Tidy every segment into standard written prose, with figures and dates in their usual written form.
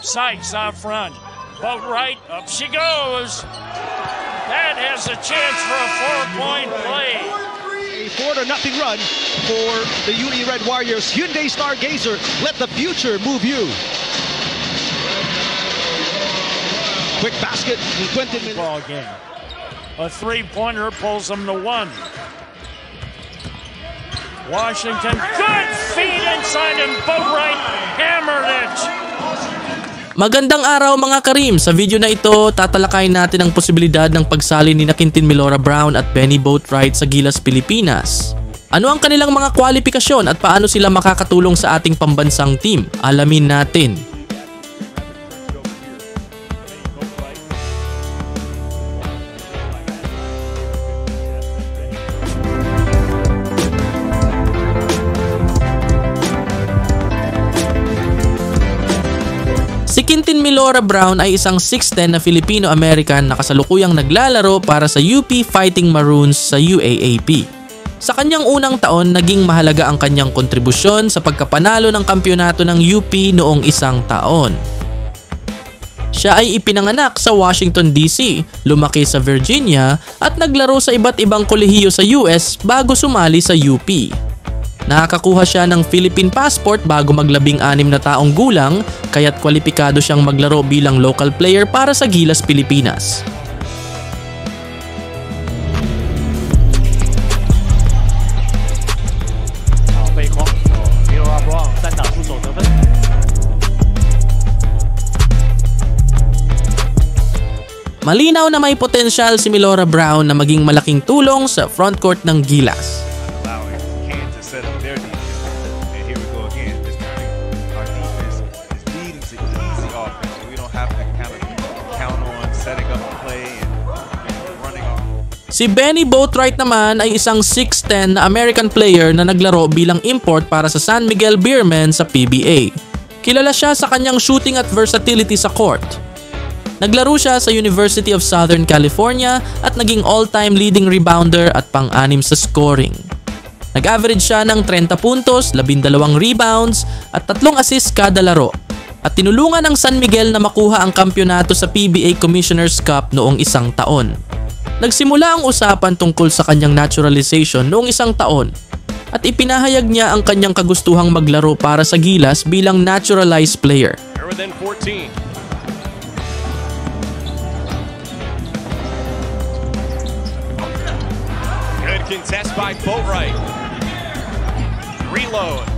Sykes out front. Boatwright, up she goes. That has a chance for a 4-point play. A 4-0 run for the Uni Red Warriors. Hyundai Stargazer, let the future move you. Quick basket in 20 minutes. Ball game. A three-pointer pulls them to one. Washington, good feed inside and Boatwright hammered it. Magandang araw mga Karim! Sa video na ito, tatalakayin natin ang posibilidad ng pagsali ni Quintin Milora Brown at Benny Boatwright sa Gilas Pilipinas. Ano ang kanilang mga kwalifikasyon at paano sila makakatulong sa ating pambansang team? Alamin natin. Si Quintin Milora Brown ay isang 6'10" na Filipino-American na kasalukuyang naglalaro para sa UP Fighting Maroons sa UAAP. Sa kanyang unang taon, naging mahalaga ang kanyang kontribusyon sa pagkapanalo ng kampyonato ng UP noong isang taon. Siya ay ipinanganak sa Washington DC, lumaki sa Virginia at naglaro sa iba't ibang kolehiyo sa US bago sumali sa UP. Nakakakuha siya ng Philippine passport bago maglabing-6 na taong gulang, kaya't kwalipikado siyang maglaro bilang local player para sa Gilas Pilipinas. Malinaw na may potensyal si Milora Brown na maging malaking tulong sa frontcourt ng Gilas. Si Benny Boatwright naman ay isang 6'10" na American player na naglaro bilang import para sa San Miguel Beermen sa PBA. Kilala siya sa kanyang shooting at versatility sa court. Naglaro siya sa University of Southern California at naging all-time leading rebounder at pang-6 sa scoring. Nag-average siya ng 30 puntos, 12 rebounds at 3 assists kada laro. At tinulungan ng San Miguel na makuha ang kampyonato sa PBA Commissioner's Cup noong isang taon. Nagsimula ang usapan tungkol sa kanyang naturalization noong isang taon at ipinahayag niya ang kanyang kagustuhang maglaro para sa Gilas bilang naturalized player.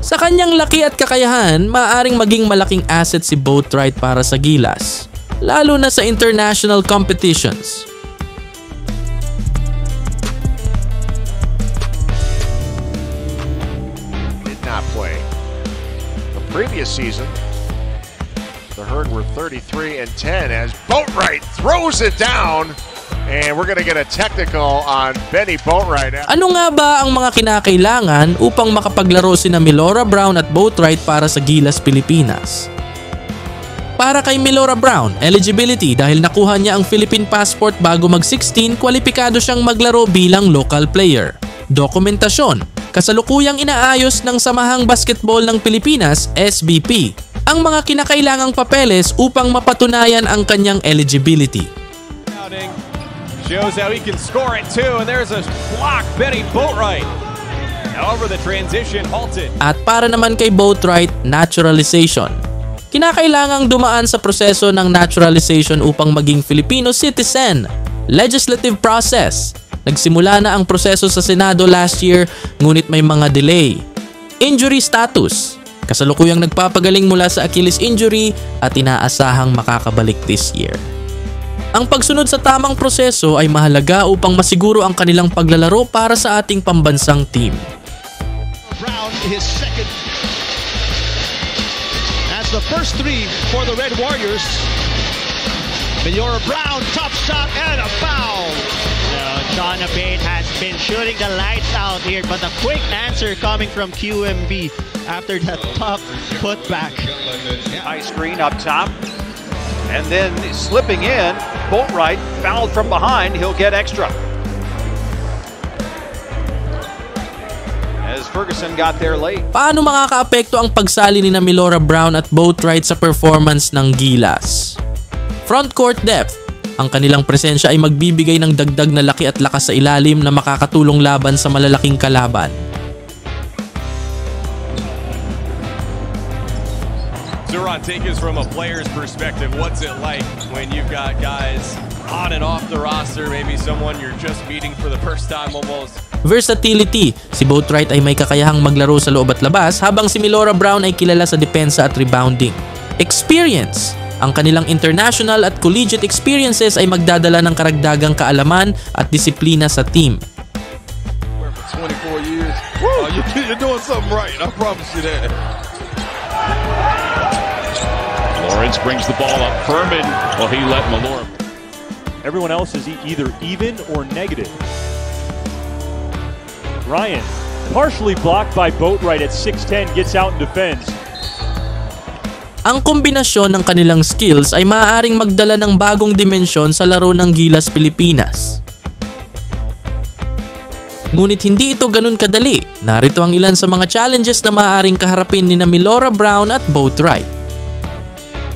Sa kanyang laki at kakayahan, maaaring maging malaking asset si Boatwright para sa Gilas, lalo na sa international competitions. Play. The previous season, the Herd were 33-10 as Boatwright throws it down, and we're gonna get a technical on Benny Boatwright. Ano nga ba ang mga kinakailangan upang makapaglaro sina Milora Brown at Boatwright para sa Gilas Pilipinas? Para kay Milora Brown, eligibility dahil nakuha niya ang Philippine passport bago mag-16, kwalipikado siyang maglaro bilang local player. Dokumentasyon, kasalukuyang inaayos ng Samahang Basketball ng Pilipinas, SBP, ang mga kinakailangang papeles upang mapatunayan ang kanyang eligibility. Shows how he can score it too, and there's a block, Benny Boatwright. However, the transition halted. At para naman kay Boatwright, naturalization. Kinakailangang dumaan sa proseso ng naturalization upang maging Filipino citizen. Legislative process. Nagsimula na ang proseso sa Senado last year, ngunit may mga delay. Injury status. Kasalukuyang nagpapagaling mula sa Achilles injury at inaasahang makakabalik this year. Ang pagsunod sa tamang proseso ay mahalaga upang masiguro ang kanilang paglalaro para sa ating pambansang team. Brown, his second. That's the first 3 for the Red Warriors. Milora Brown, top shot and a foul. Sean Abate has been shooting the lights out here, but a quick answer coming from QMB after that tough putback. High screen up top, and then slipping in, Boatwright fouled from behind, he'll get extra. As Ferguson got there late. Paano makakaapekto ang pagsali ni Milora Brown at Boatwright sa performance ng Gilas? Frontcourt depth. Ang kanilang presensya ay magbibigay ng dagdag na laki at lakas sa ilalim na makakatulong laban sa malalaking kalaban. Zuron, take us from a player's perspective. What's it like when you've got guys on and off the roster, maybe someone you're just meeting for the first time almost? Versatility. Si Boatwright ay may kakayahang maglaro sa loob at labas habang si Milora Brown ay kilala sa depensa at rebounding. Experience. Ang kanilang international at collegiate experiences ay magdadala ng karagdagang kaalaman at disiplina sa team. For 24 years, you're doing something right. I promise you that. Lawrence brings the ball up. Furman, well, he let Milora. Everyone else is either even or negative. Ryan, partially blocked by Boatwright at 6'10", gets out and defends. Ang kombinasyon ng kanilang skills ay maaaring magdala ng bagong dimensyon sa laro ng Gilas Pilipinas. Ngunit hindi ito ganun kadali. Narito ang ilan sa mga challenges na maaaring kaharapin ni Milora Brown at Boatwright.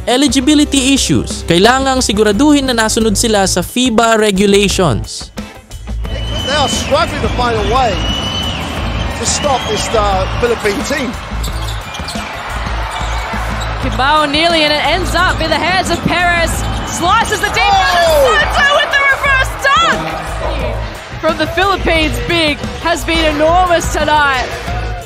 Eligibility issues. Kailangang siguraduhin na nasunod sila sa FIBA regulations. They are struggling to find a way to stop this Philippine team. Kibao nearly, and it ends up in the hands of Perez. Slices the deep Soto with the reverse dunk! From the Philippines, big has been enormous tonight.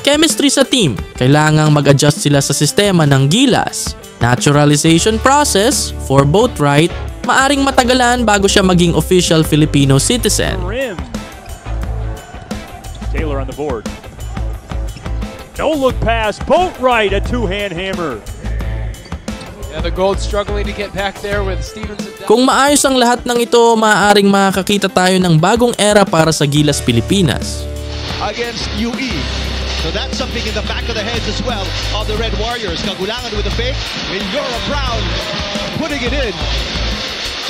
Chemistry sa team. Kailangang mag-adjust sila sa sistema ng Gilas. Naturalization process for Boatwright, maaring matagalan bago siya maging official Filipino citizen. Taylor on the board. No look pass. Boatwright, a two-hand hammer. Yeah, the Gold struggling to get back there with Stevenson. Kung maayos ang lahat ng ito, maaaring makakita tayo ng bagong era para sa Gilas Pilipinas. Against UE. So that's something in the back of the heads as well of the Red Warriors. Kagulangan with a fake. Milora Brown putting it in.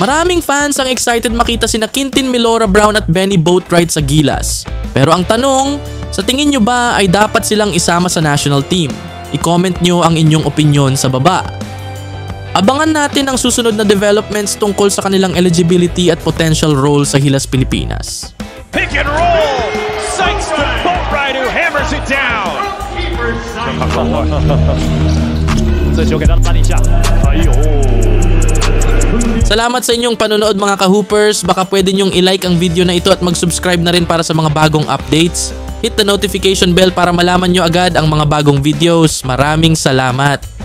Maraming fans ang excited makita sina Quintin Milora Brown at Benny Boatwright sa Gilas. Pero ang tanong, sa tingin nyo ba ay dapat silang isama sa national team? I-comment nyo ang inyong opinion sa baba. Abangan natin ang susunod na developments tungkol sa kanilang eligibility at potential role sa Gilas Pilipinas. Pick and roll! Sights to Boatwright who hammers it down! Salamat sa inyong panonood mga ka-hoopers. Baka pwede nyong i-like ang video na ito at mag-subscribe na rin para sa mga bagong updates. Hit the notification bell para malaman nyo agad ang mga bagong videos. Maraming salamat!